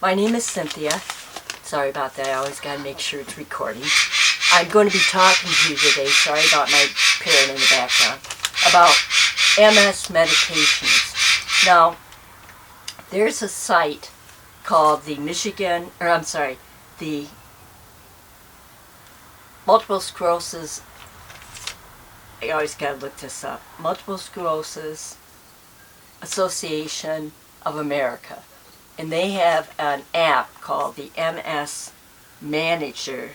My name is Cynthia. Sorry about that. I always got to make sure it's recording. I'm going to be talking to you today, sorry about my parent in the background, about MS medications. Now, there's a site called the the Multiple Sclerosis, I always got to look this up, Multiple Sclerosis Association of America. And they have an app called the MS Managing.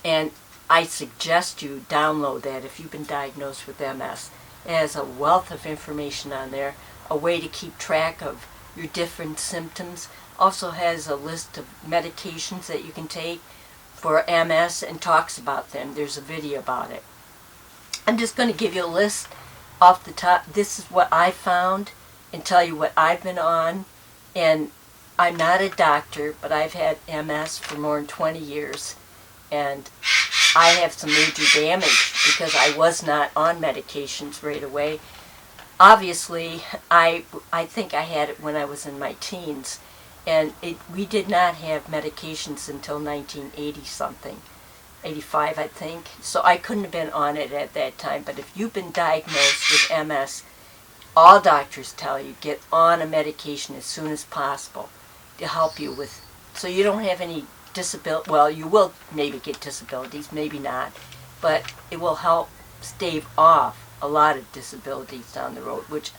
And I suggest you download that if you've been diagnosed with MS. It has a wealth of information on there, a way to keep track of your different symptoms. Also has a list of medications that you can take for MS and talks about them. There's a video about it. I'm just going to give you a list off the top. This is what I found and tell you what I've been on. And I'm not a doctor, but I've had MS for more than 20 years. And I have some major damage because I was not on medications right away. Obviously, I think I had it when I was in my teens. And we did not have medications until 1980-something. 85, I think. So I couldn't have been on it at that time. But if you've been diagnosed with MS, all doctors tell you get on a medication as soon as possible to help you with, so you don't have any disability. Well, you will maybe get disabilities, maybe not, but it will help stave off a lot of disabilities down the road, which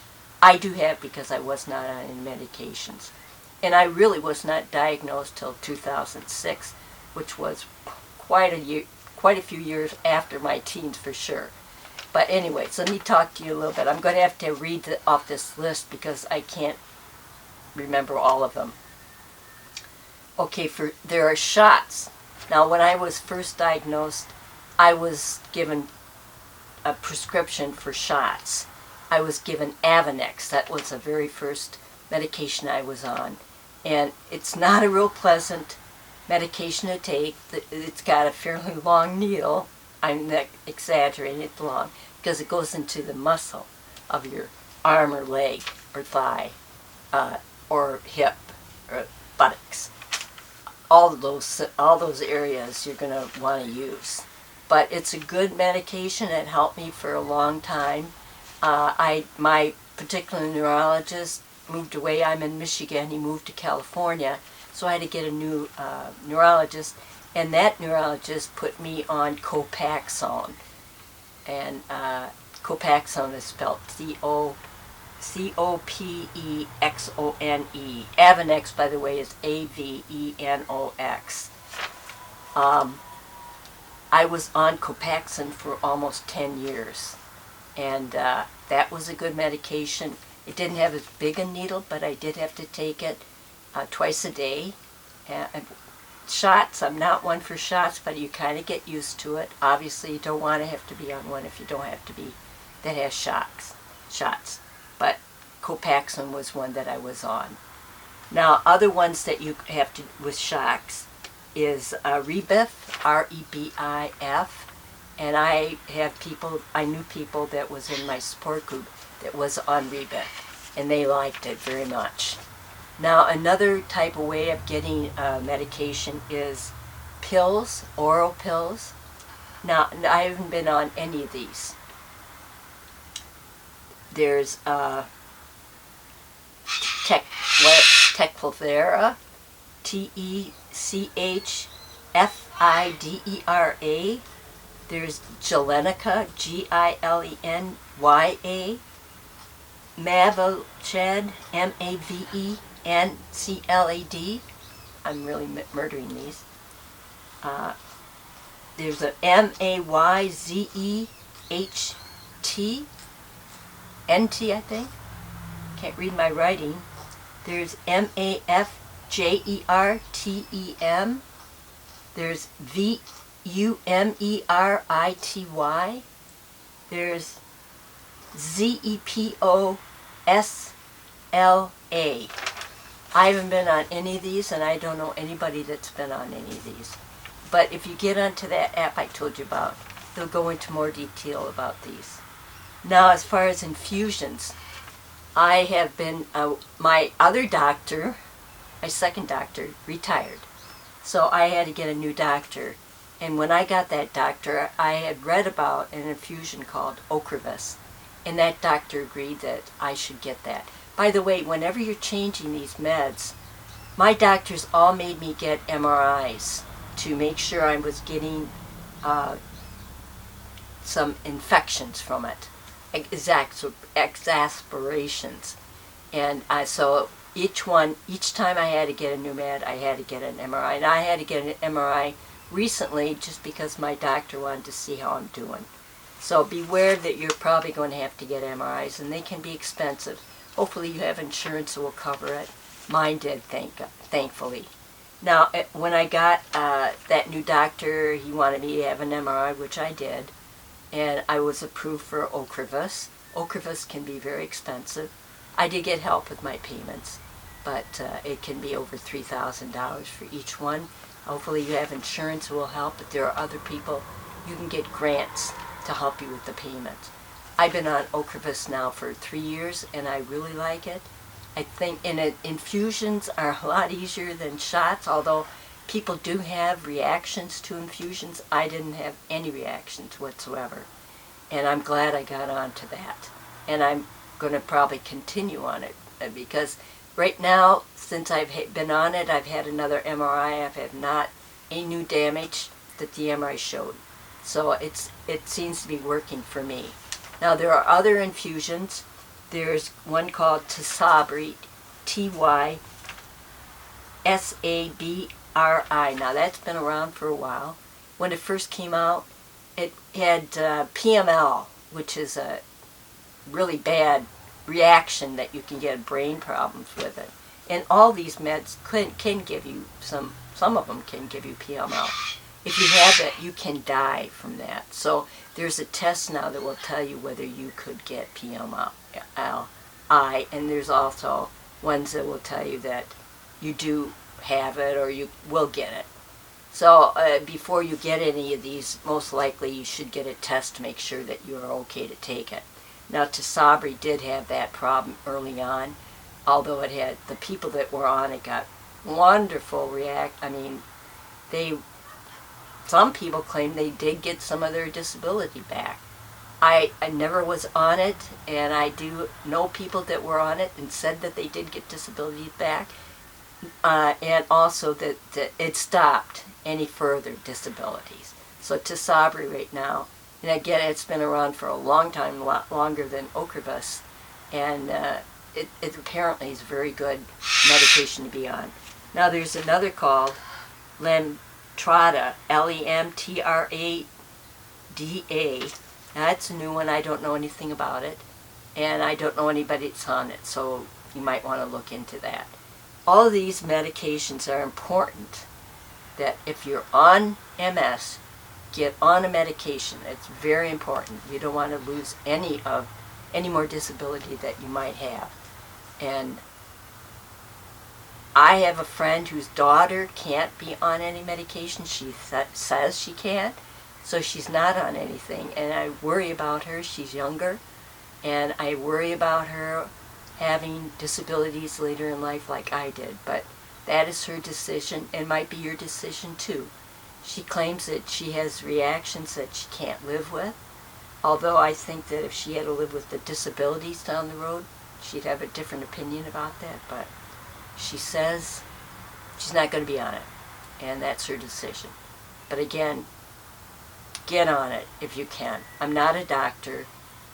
I do have because I was not on any medications. And I really was not diagnosed till 2006, which was quite a few years after my teens for sure. But anyways, let me talk to you a little bit. I'm going to have to read off this list because I can't remember all of them. Okay, there are shots. Now, when I was first diagnosed, I was given a prescription for shots. I was given Avonex. That was the very first medication I was on. And it's not a real pleasant medication to take. It's got a fairly long needle. I'm not exaggerating, it's long, because it goes into the muscle of your arm or leg or thigh or hip or buttocks. All those areas you're going to want to use. But it's a good medication. It helped me for a long time. My particular neurologist moved away. I'm in Michigan. He moved to California. So I had to get a new neurologist. And that neurologist put me on Copaxone. And Copaxone is spelled Copexone. Avonex, by the way, is Avenox. I was on Copaxone for almost 10 years. And that was a good medication. It didn't have as big a needle, but I did have to take it twice a day. Shots, I'm not one for shots, but you kind of get used to it. Obviously, you don't want to have to be on one if you don't have to be, that has shots. But Copaxone was one that I was on. Now, other ones that you have to, with shocks, is Rebif, R-E-B-I-F. And I knew people that was in my support group that was on Rebif, and they liked it very much. Now, another type of way of getting medication is pills, oral pills. Now, I haven't been on any of these. There's Tecfidera, Techfidera. There's Gilenya, Gilenya. Maveclad, Mavenclad. I'm really murdering these. There's a Mayzeht, NT, I think. Can't read my writing. There's Mafjertem. There's Vumerity. There's Zeposia. I haven't been on any of these, and I don't know anybody that's been on any of these. But if you get onto that app I told you about, they'll go into more detail about these. Now, as far as infusions, I have been, my other doctor my second doctor retired. So I had to get a new doctor. And when I got that doctor, I had read about an infusion called Ocrevus. And that doctor agreed that I should get that. By the way, whenever you're changing these meds, my doctors all made me get MRIs to make sure I was getting some infections from it, exacerbations. And so each time I had to get a new med, I had to get an MRI. And I had to get an MRI recently just because my doctor wanted to see how I'm doing. So beware that you're probably going to have to get MRIs, and they can be expensive. Hopefully you have insurance that will cover it. Mine did, thankfully. Now, when I got that new doctor, he wanted me to have an MRI, which I did, and I was approved for Ocrevus. Ocrevus can be very expensive. I did get help with my payments, but it can be over $3,000 for each one. Hopefully you have insurance that will help, but there are other people. You can get grants to help you with the payments. I've been on Ocrevus now for 3 years, and I really like it. I think infusions are a lot easier than shots, although people do have reactions to infusions. I didn't have any reactions whatsoever, and I'm glad I got onto that. And I'm going to probably continue on it because right now, since I've been on it, I've had another MRI. I've had not a new damage that the MRI showed. So it seems to be working for me. Now there are other infusions. There's one called Tysabri, Tysabri. Now that's been around for a while. When it first came out, it had PML, which is a really bad reaction that you can get brain problems with it. And all these meds can give you, some of them can give you PML. If you have it, you can die from that. So there's a test now that will tell you whether you could get PML. And there's also ones that will tell you that you do have it or you will get it. So before you get any of these, most likely you should get a test to make sure that you're okay to take it. Now Tysabri did have that problem early on, although it had, the people that were on it got wonderful some people claim they did get some of their disability back. I never was on it, and I do know people that were on it and said that they did get disability back, and also that it stopped any further disabilities. So Tysabri right now, and again, it's been around for a long time, a lot longer than Ocrevus, and it apparently is a very good medication to be on. Now there's another called Lemtrada, Lemtrada. Now that's a new one. I don't know anything about it, and I don't know anybody that's on it, so you might want to look into that. All of these medications are important, that if you're on MS, get on a medication. It's very important. You don't want to lose any more disability that you might have. And I have a friend whose daughter can't be on any medication. She says she can't, so she's not on anything. And I worry about her. She's younger, and I worry about her having disabilities later in life like I did. But that is her decision, and might be your decision too. She claims that she has reactions that she can't live with, although I think that if she had to live with the disabilities down the road, she'd have a different opinion about that. But she says she's not going to be on it, and that's her decision. But again, get on it if you can. I'm not a doctor,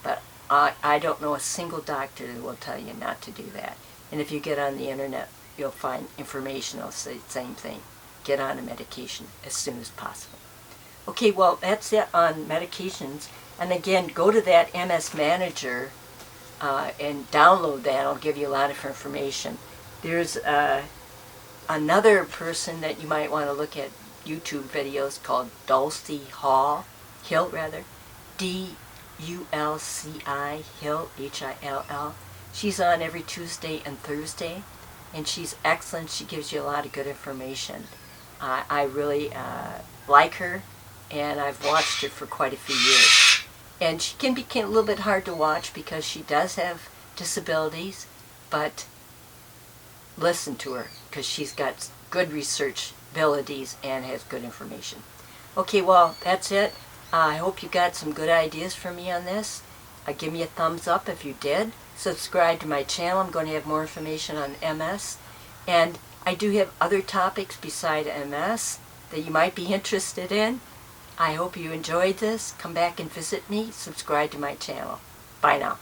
but I don't know a single doctor that will tell you not to do that. And if you get on the internet, you'll find information that'll say the same thing. Get on a medication as soon as possible. Okay, well, that's it on medications. And again, go to that MS Manager and download that. It'll give you a lot of information. There's another person that you might want to look at YouTube videos called Dulcie Hill, D-U-L-C-I, Hill, H-I-L-L. She's on every Tuesday and Thursday, and she's excellent. She gives you a lot of good information. I really like her, and I've watched her for quite a few years. And she can be a little bit hard to watch because she does have disabilities, but listen to her. because she's got good research abilities and has good information. Okay, well, that's it. I hope you got some good ideas from me on this. Give me a thumbs up if you did. Subscribe to my channel. I'm going to have more information on MS. And I do have other topics beside MS that you might be interested in. I hope you enjoyed this. Come back and visit me. Subscribe to my channel. Bye now.